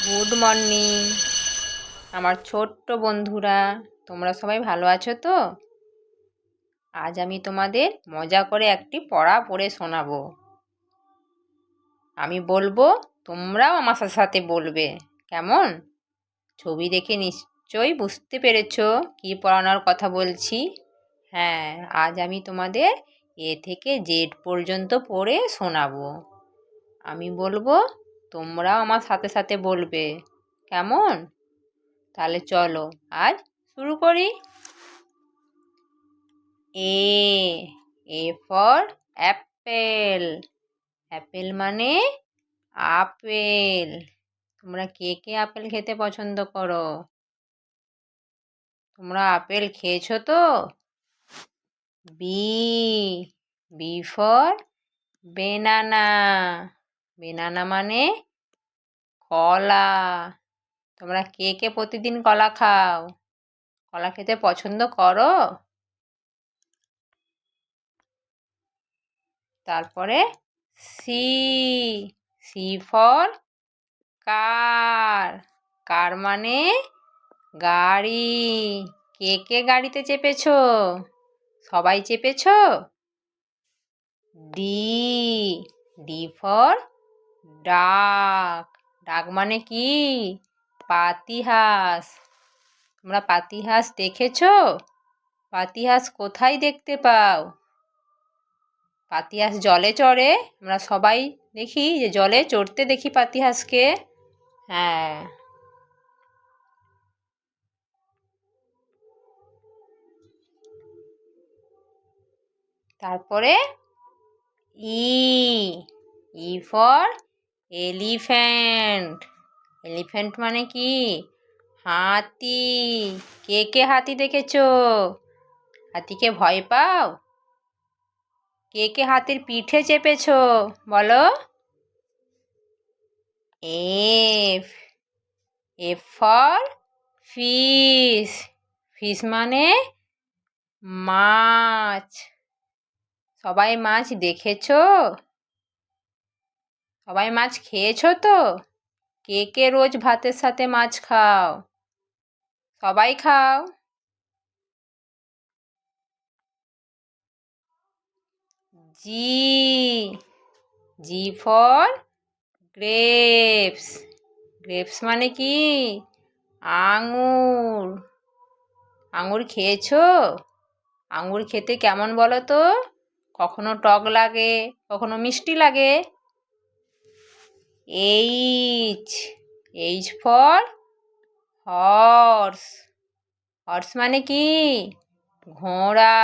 Good morning আমার ছোট্ট বন্ধুরা, তোমরা সবাই ভালো আছো তো? আজ আমি তোমাদের মজা করে একটি পড়া পড়ে শোনাবো। আমি বলবো, তোমরাও আমার সাথে সাথে বলবে, কেমন? ছবি দেখে নিশ্চয়ই বুঝতে পেরেছো কি পড়ানোর কথা বলছি। হ্যাঁ, আজ আমি তোমাদের এ থেকে জেড পর্যন্ত পড়ে শোনাবো। আমি বলবো, তোমরাও আমার সাথে সাথে বলবে, কেমন? তাহলে চলো আজ শুরু করি। A for Apple. অ্যাপেল মানে আপেল। তোমরা কে কে আপেল খেতে পছন্দ করো? তোমরা আপেল খেয়েছো তো? B B for banana. Banana মানে কলা। তোমরা কে কে প্রতিদিন কলা খাও? কলা খেতে পছন্দ করো? তারপরে সি সি ফর কার। কার মানে গাড়ি। কে কে গাড়িতে চেপেছো? সবাই চেপেছো? ডি ডি ফর ডাক। ডাক মানে কি? পাতিহাঁস। তোমরা পাতিহাঁস দেখেছো? পাতিহাঁস কোথায় দেখতে পাও? পাতিহাঁস জলে চড়ে। আমরা সবাই দেখি যে জলে চড়তে দেখি পাতিহাঁসকে। হ্যাঁ। তারপরে ই ফর এলিফ্যান্ট। এলিফ্যান্ট মানে কি? হাতি। কে কে হাতি দেখেছো? হাতিকে ভয় পাও? কে কে হাতির পিঠে চেপেছো বলো? F F for fish. Fish মানে মাছ। সবাই মাছ দেখেছো? সবাই মাছ খেয়েছো তো? কে কে রোজ ভাতের সাথে মাছ খাও? সবাই খাও। জি জি ফর গ্রেপস। গ্রেপস মানে কি? আঙুর। আঙুর খেয়েছো? আঙুর খেতে কেমন বলো তো? কখনো টক লাগে, কখনো মিষ্টি লাগে। H H for horse. Horse মানে কি? ঘোড়া।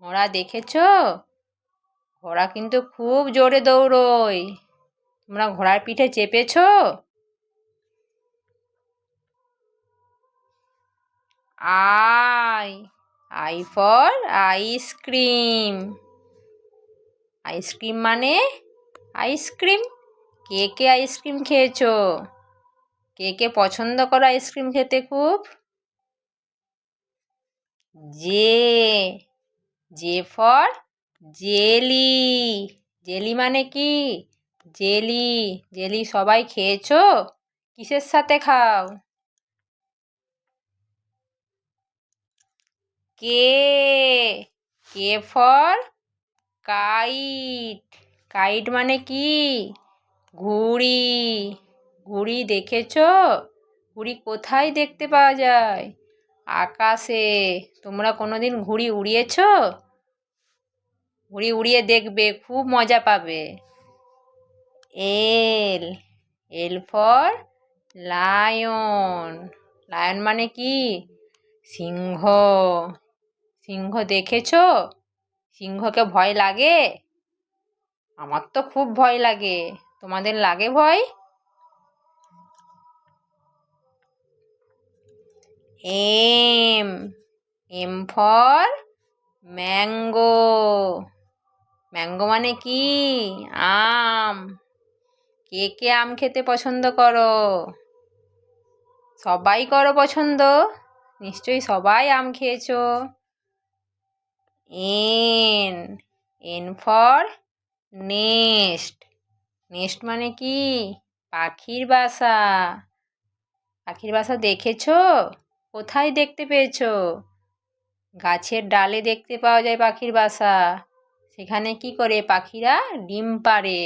ঘোড়া দেখেছো? ঘোড়া কিন্তু খুব জোরে দৌড়োয়। তোমরা ঘোড়ার পিঠে চেপেছো? I I for ice cream. Ice cream মানে আইসক্রিম। কে কে আইসক্রিম খেয়েছো? কে কে পছন্দ করো আইসক্রিম খেতে খুব? J J for jelly. Jelly মানে কি? জেলি। জেলি সবাই খেয়েছো? কিসের সাথে খাও? K K for kite. Kite মানে কি? ঘুড়ি। ঘুড়ি দেখেছো? ঘুড়ি কোথায় দেখতে পাওয়া যায়? আকাশে। তোমরা কোনোদিন ঘুড়ি উড়িয়েছো? ঘুড়ি উড়িয়ে দেখবে, খুব মজা পাবে। এল এল ফর লায়ন। লায়ন মানে কি? সিংহ। সিংহ দেখেছো? সিংহকে ভয় লাগে? আমার তো খুব ভয় লাগে। তোমাদের লাগে ভয়? M M for mango. Mango মানে কি? আম। কে কে আম খেতে পছন্দ করো? সবাই করো পছন্দ। নিশ্চয়ই সবাই আম খেয়েছো। N N for nest. Nest মানে কি? পাখির বাসা। পাখির বাসা দেখেছো? কোথায় দেখতে পেয়েছো? গাছের ডালে দেখতে পাওয়া যায় পাখির বাসা। সেখানে কি করে পাখিরা ডিম পাড়ে,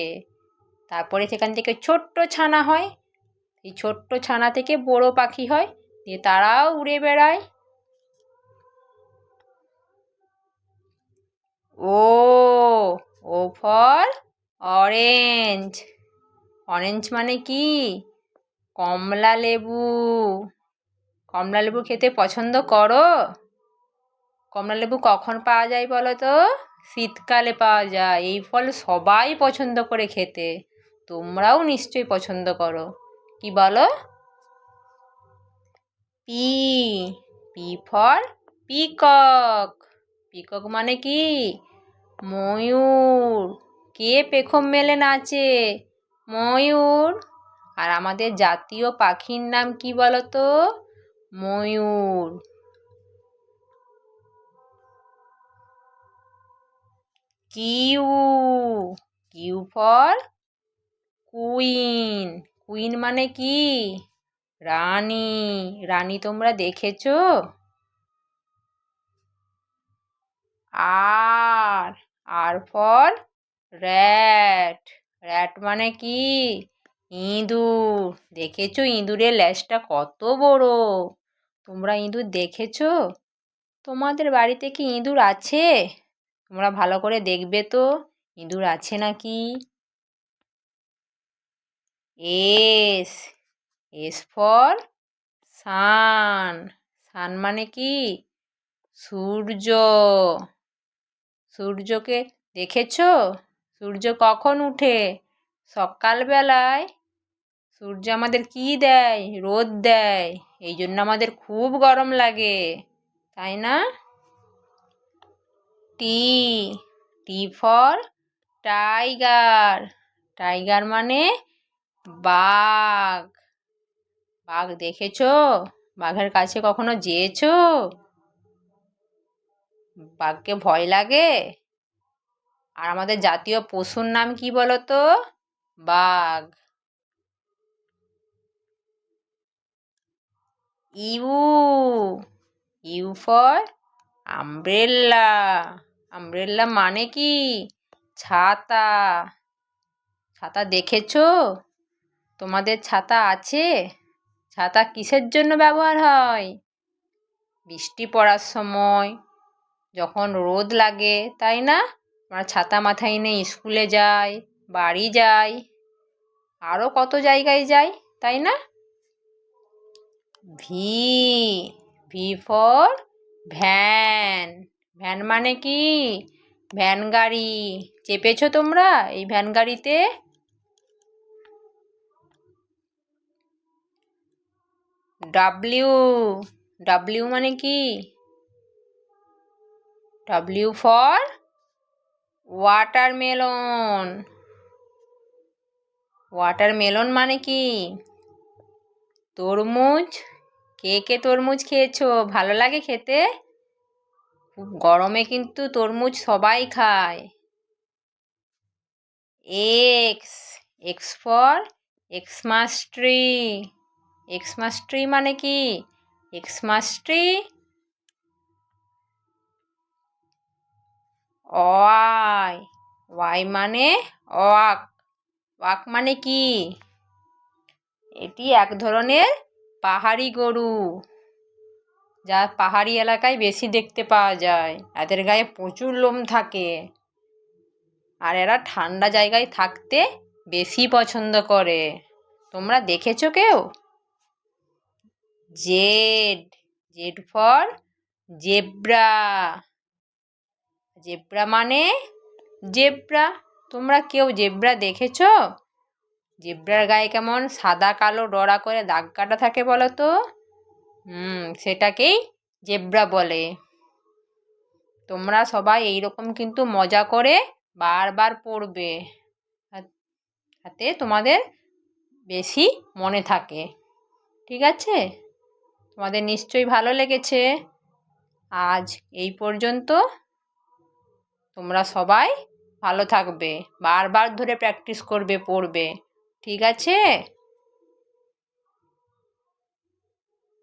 তারপরে সেখান থেকে ছোট্ট ছানা হয়, এই ছোট্ট ছানা থেকে বড় পাখি হয়, দিয়ে তারাও উড়ে বেড়ায়। ও, ও ফর অরেঞ্জ। অরেঞ্জ মানে কি? কমলা লেবু। কমলা লেবু খেতে পছন্দ করো? কমলা লেবু কখন পাওয়া যায় বলো তো? শীতকালে পাওয়া যায়। এই ফল সবাই পছন্দ করে খেতে, তোমরাও নিশ্চয়ই পছন্দ করো। কি বলো? P, P for peacock. Peacock মানে কি? ময়ূর। কে পেখম মেলে নাচে? ময়ূর। আর আমাদের জাতীয় পাখির নাম কি বলো তো? ময়ূর। Q, Q for queen. Queen মানে কি? রানী। রানী তোমরা দেখেছো? R, R for rat. Rat মানে কি? ইঁদুর। দেখেছো ইঁদুরের লেজটা কত বড়? তোমরা ইঁদুর দেখেছো? তোমাদের বাড়িতে কি ইঁদুর আছে? তোমরা ভালো করে দেখবে তো ইঁদুর আছে নাকি। S, S for sun. Sun মানে কি? সূর্য। সূর্যকে দেখেছো? সূর্য কখন উঠে? সকালবেলায়। সূর্য আমাদের কি দেয়? রোদ দেয়। এই জন্য আমাদের খুব গরম লাগে, তাই না? টি, টি ফর টাইগার। টাইগার মানে বাঘ। বাঘ দেখেছো? বাঘের কাছে কখনো যেয়েছো? বাঘকে ভয় লাগে? আর আমাদের জাতীয় পশুর নাম কি বলো তো? বাঘ। U, U for umbrella. Umbrella মানে কি? ছাতা। ছাতা দেখেছো? তোমাদের ছাতা আছে? ছাতা কিসের জন্য ব্যবহার হয়? বৃষ্টি পড়ার সময়, যখন রোদ লাগে, তাই না? আমরা ছাতা মাথায় নিয়ে স্কুলে যাই, বাড়ি যাই, আরও কত জায়গায় যাই, তাই না? V, V for van. Van মানে কি? ভ্যান গাড়ি। চেপেছো তোমরা এই ভ্যান গাড়িতে? ডাব্লিউ, ডাব্লিউ মানে কি? W for watermelon. ওয়াটারমেলন মানে কি? তরমুজ। কে কে তরমুজ খেয়েছো? ভালো লাগে খেতে? খুব গরমে কিন্তু তরমুজ সবাই খায়। X, x for Xmas tree. Xmas tree মানে কি? Xmas tree. ওয়াই, ওয়াই মানে ওয়াক। ওয়াক মানে কি? এটি এক ধরনের পাহাড়ি গরু, যা পাহাড়ি এলাকায় বেশি দেখতে পাওয়া যায়। এদের গায়ে প্রচুর লোম থাকে, আর এরা ঠান্ডা জায়গায় থাকতে বেশি পছন্দ করে। তোমরা দেখেছো কেউ? Z, Z for zebra. Zebra মানে জেব্রা। তোমরা কেউ জেব্রা দেখেছো? জেব্রার গায়ে কেমন সাদা কালো ডোরা করে দাগ কাটা থাকে বলো তো? সেটাকেই জেব্রা বলে। তোমরা সবাই এইরকম কিন্তু মজা করে বারবার পড়বে, তাতে তোমাদের বেশি মনে থাকে। ঠিক আছে? তোমাদের নিশ্চয়ই ভালো লেগেছে। আজ এই পর্যন্ত। তোমরা সবাই ভালো থাকবে, বারবার ধরে প্র্যাকটিস করবে, পড়বে। ঠিক আছে?